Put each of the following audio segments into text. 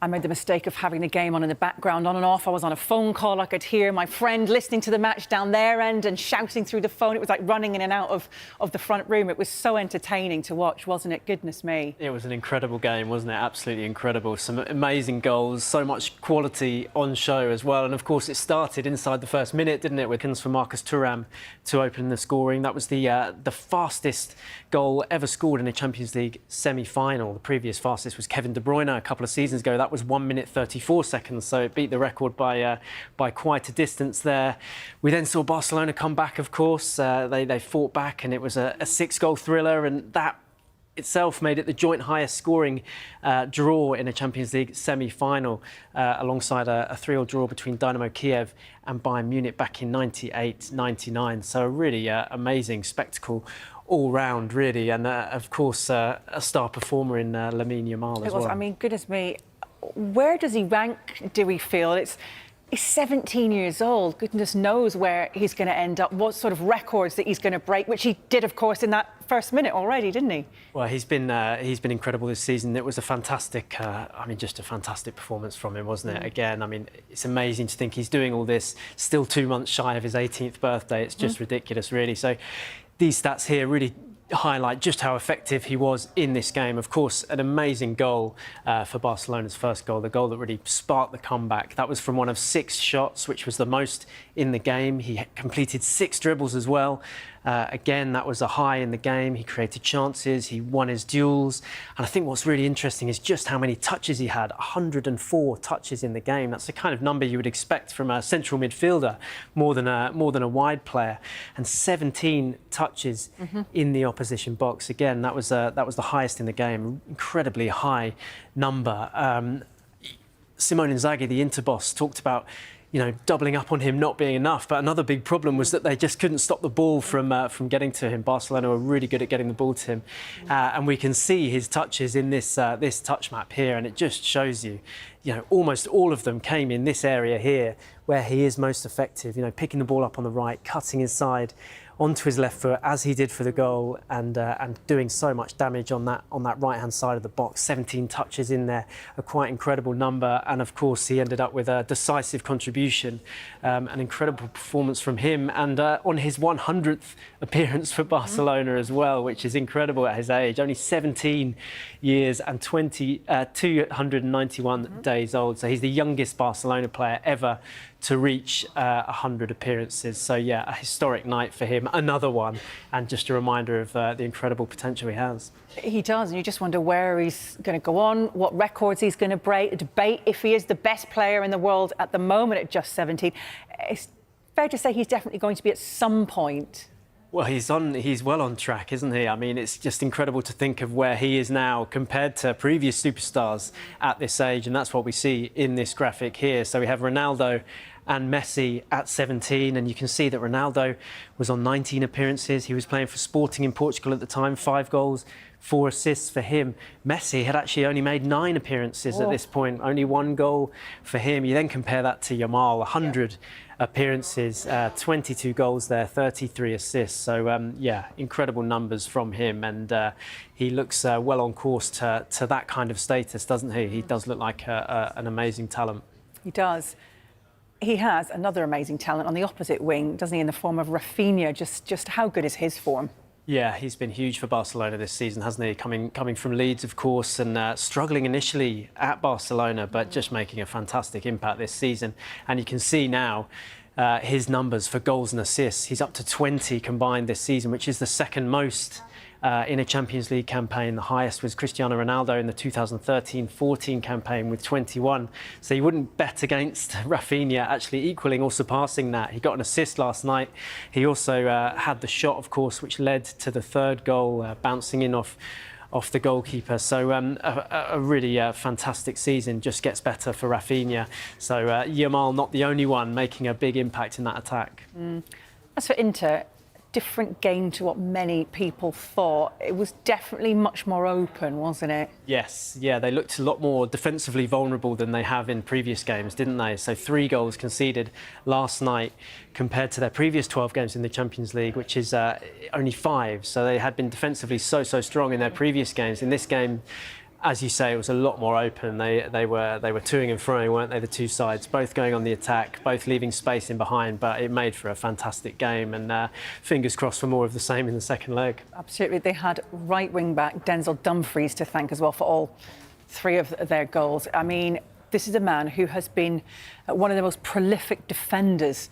I made the mistake of having the game on in the background, on and off. I was on a phone call. I could hear my friend listening to the match down their end and shouting through the phone. It was like running in and out of the front room. It was so entertaining to watch, wasn't it? Goodness me. It was an incredible game, wasn't it? Absolutely incredible. Some amazing goals, so much quality on show as well. And of course, it started inside the first minute, didn't it? With for Marcus Thuram to open the scoring. That was the fastest goal ever scored in a Champions League semi-final. The previous fastest was Kevin De Bruyne a couple of seasons ago. That was 1 minute 34 seconds, so it beat the record by quite a distance there. We then saw Barcelona come back, of course. They fought back, and it was a 6-goal thriller, and that itself made it the joint highest scoring draw in a Champions League semi-final, alongside a 3-3 draw between Dynamo Kiev and Bayern Munich back in 98-99. So a really amazing spectacle all round, really, and of course a star performer in Lamine Yamal as well. I mean, goodness me, where does he rank, do we feel? He's 17 years old. Goodness knows where he's going to end up, what sort of records that he's going to break, which he did, of course, in that first minute already, didn't he? Well, he's been incredible this season. It was a fantastic, just a fantastic performance from him, wasn't it? Again, I mean, it's amazing to think he's doing all this still 2 months shy of his 18th birthday. It's just ridiculous, really. So these stats here really highlight just how effective he was in this game. Of course, an amazing goal for Barcelona's first goal, the goal that really sparked the comeback. That was from one of 6 shots, which was the most in the game. He completed 6 dribbles as well. Again, that was a high in the game. He created chances, he won his duels. And I think what's really interesting is just how many touches he had. 104 touches in the game. That's the kind of number you would expect from a central midfielder, more than a wide player. And 17 touches in the opposition box. Again, that was the highest in the game. Incredibly high number. Simone Inzaghi, the Inter boss, talked about doubling up on him not being enough. But another big problem was that they just couldn't stop the ball from getting to him. Barcelona were really good at getting the ball to him. And we can see his touches in this touch map here. And it just shows you, almost all of them came in this area here where he is most effective. Picking the ball up on the right, cutting inside onto his left foot, as he did for the goal, and doing so much damage on that right-hand side of the box. 17 touches in there, a quite incredible number. And of course, he ended up with a decisive contribution, an incredible performance from him, and on his 100th appearance for Barcelona as well, which is incredible at his age. Only 17 years and 291 days old. So he's the youngest Barcelona player ever to reach 100 appearances. So yeah, a historic night for him, another one, and just a reminder of the incredible potential he has. He does, and you just wonder where he's going to go on, what records he's going to break, a debate if he is the best player in the world at the moment at just 17. It's fair to say he's definitely going to be at some point. Well, he's well on track, isn't he? I mean, it's just incredible to think of where he is now compared to previous superstars at this age, and that's what we see in this graphic here. So we have Ronaldo and Messi at 17, and you can see that Ronaldo was on 19 appearances. He was playing for Sporting in Portugal at the time, 5 goals, 4 assists for him. Messi had actually only made 9 appearances at this point, only 1 goal for him. You then compare that to Yamal, 100 appearances, 22 goals there, 33 assists. So, yeah, incredible numbers from him, and he looks well on course to that kind of status, doesn't he? He does look like an amazing talent. He does. He has another amazing talent on the opposite wing, doesn't he, in the form of Rafinha. Just how good is his form? Yeah, he's been huge for Barcelona this season, hasn't he? Coming from Leeds, of course, and struggling initially at Barcelona, but just making a fantastic impact this season. And you can see now his numbers for goals and assists. He's up to 20 combined this season, which is the second most in a Champions League campaign. The highest was Cristiano Ronaldo in the 2013-14 campaign with 21. So you wouldn't bet against Rafinha actually equaling or surpassing that. He got an assist last night. He also had the shot, of course, which led to the 3rd goal, bouncing in off the goalkeeper. So a really fantastic season. Just gets better for Rafinha. So Yamal not the only one making a big impact in that attack. As for Inter, different game to what many people thought. It was definitely much more open, wasn't it? Yes, yeah, they looked a lot more defensively vulnerable than they have in previous games, didn't they? So 3 goals conceded last night compared to their previous 12 games in the Champions League, which is only 5. So they had been defensively so strong in their previous games. In this game, as you say, it was a lot more open. They were toing and froing, weren't they? The two sides, both going on the attack, both leaving space in behind. But it made for a fantastic game, and fingers crossed for more of the same in the second leg. Absolutely, they had right wing back Denzel Dumfries to thank as well for all 3 of their goals. I mean, this is a man who has been one of the most prolific defenders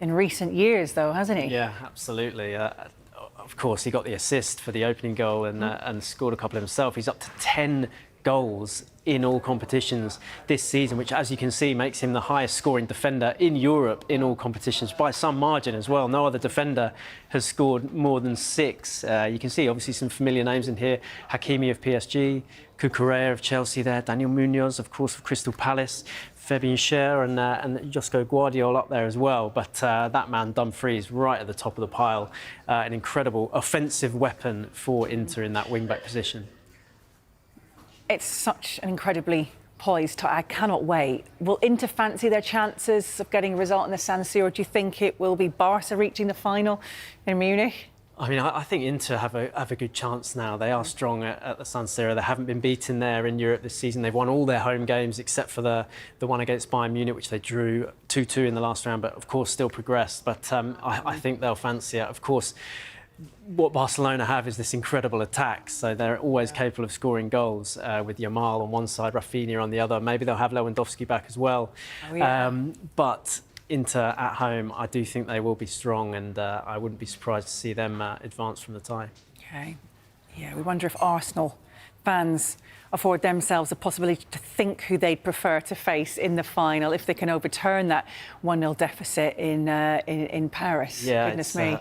in recent years, though, hasn't he? Yeah, absolutely. Of course, he got the assist for the opening goal and scored a couple himself. He's up to 10 goals in all competitions this season, which, as you can see, makes him the highest scoring defender in Europe in all competitions by some margin as well. No other defender has scored more than 6. You can see, obviously, some familiar names in here. Hakimi of PSG, Cucurella of Chelsea there, Daniel Munoz, of course, of Crystal Palace, Fabian Schär and Josko Guardiola up there as well. But that man, Dumfries, right at the top of the pile. An incredible offensive weapon for Inter in that wing-back position. It's such an incredibly poised tie. I cannot wait. Will Inter fancy their chances of getting a result in the San Siro? Do you think it will be Barca reaching the final in Munich? I mean, I think Inter have a good chance now. They are strong at the San Siro. They haven't been beaten there in Europe this season. They've won all their home games except for the one against Bayern Munich, which they drew 2-2 in the last round, but of course still progressed. But I think they'll fancy it. Of course, what Barcelona have is this incredible attack, so they're always capable of scoring goals with Yamal on one side, Rafinha on the other. Maybe they'll have Lewandowski back as well. Oh, yeah. But Inter at home, I do think they will be strong, and I wouldn't be surprised to see them advance from the tie. OK. Yeah, we wonder if Arsenal fans afford themselves the possibility to think who they'd prefer to face in the final if they can overturn that 1-0 deficit in Paris. Yeah, goodness me.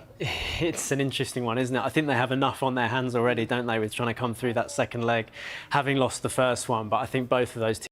It's an interesting one, isn't it? I think they have enough on their hands already, don't they, with trying to come through that second leg, having lost the first one. But I think both of those teams